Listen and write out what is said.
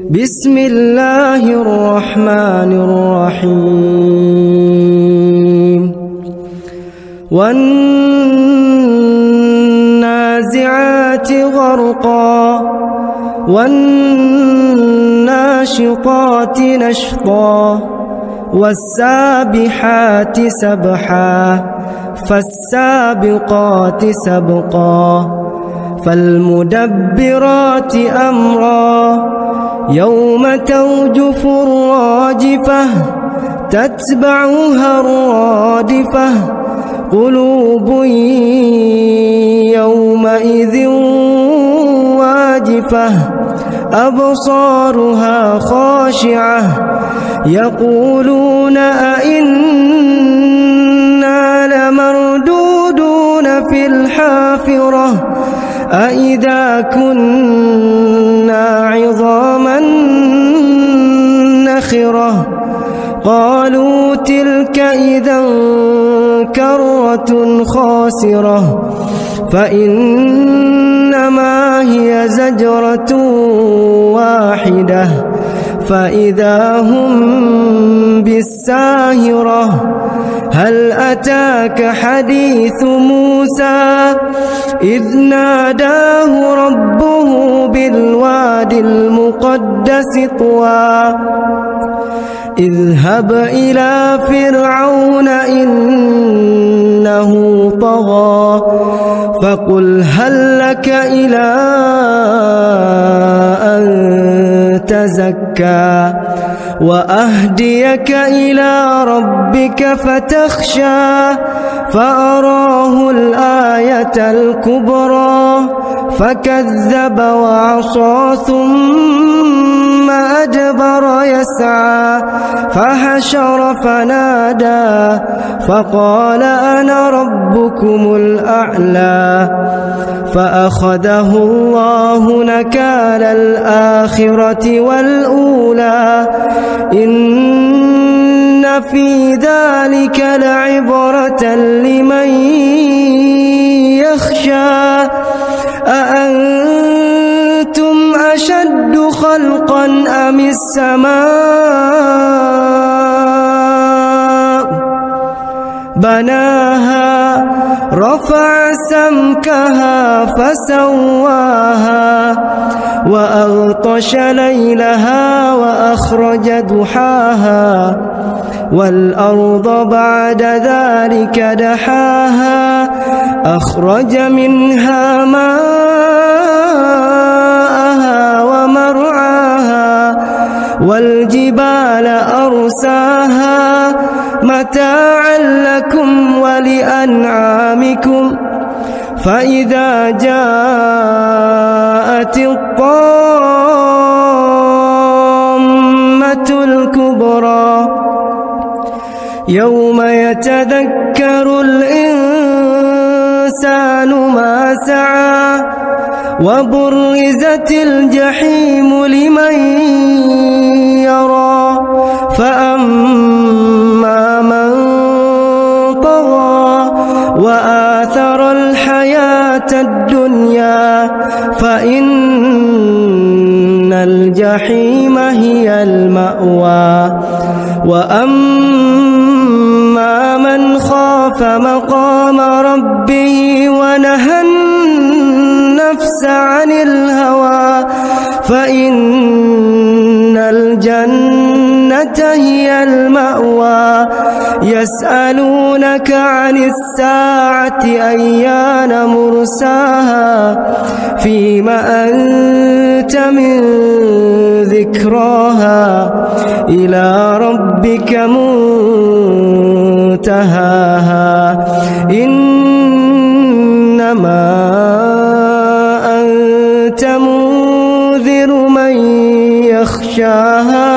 بسم الله الرحمن الرحيم والنازعات غرقا والناشطات نشطا والسابحات سبحا فالسابقات سبقا فالمدبرات أمرا يوم ترجف الراجفة تتبعها الرادفة قلوب يومئذ واجفة أبصارها خاشعة يقولون أئنا لمردودون في الحافرة أئذا كنا عظاما نخرة قالوا تلك إذا كرة خاسرة فإنما هي زجرة واحدة فإذا هم بالساهرة هل أتاك حديث موسى إذ ناداه ربه بالواد المقدس طوى اذهب إلى فرعون إنه طغى فقل هل لك إلى أن تزكى وأهديك إلى ربك فتخشى فأراه الآية الكبرى فكذب وعصى ثم أدبر يسعى فحشر فنادى فقال أنا ربكم الأعلى فأخذه الله نكال الآخرة والأولى إن في ذلك لعبرة لمن يخشى أأنتم أشد خلقا أم السماء بناها رفع سمكها فسواها وأغطش ليلها وأخرج ضحاها والأرض بعد ذلك دحاها أخرج منها ماءها ومرعاها والجبال أرساها متاعا لكم ولأنعامكم فإذا جاءت الطامة الكبرى يوم يتذكر الإنسان ما سعى وبرزت الجحيم لمن يرى فأما من طغى وآثر الحياة الدنيا فإن الجحيم هي المأوى وأما من خاف مقام ربه ونهى النفس عن الهوى فإن الجنة هي المأوى يسألونك عن الساعة أيان مرساها فيما أنت من ذكراها إلى ربك منتهاها إنما أنت منذر من يخشاها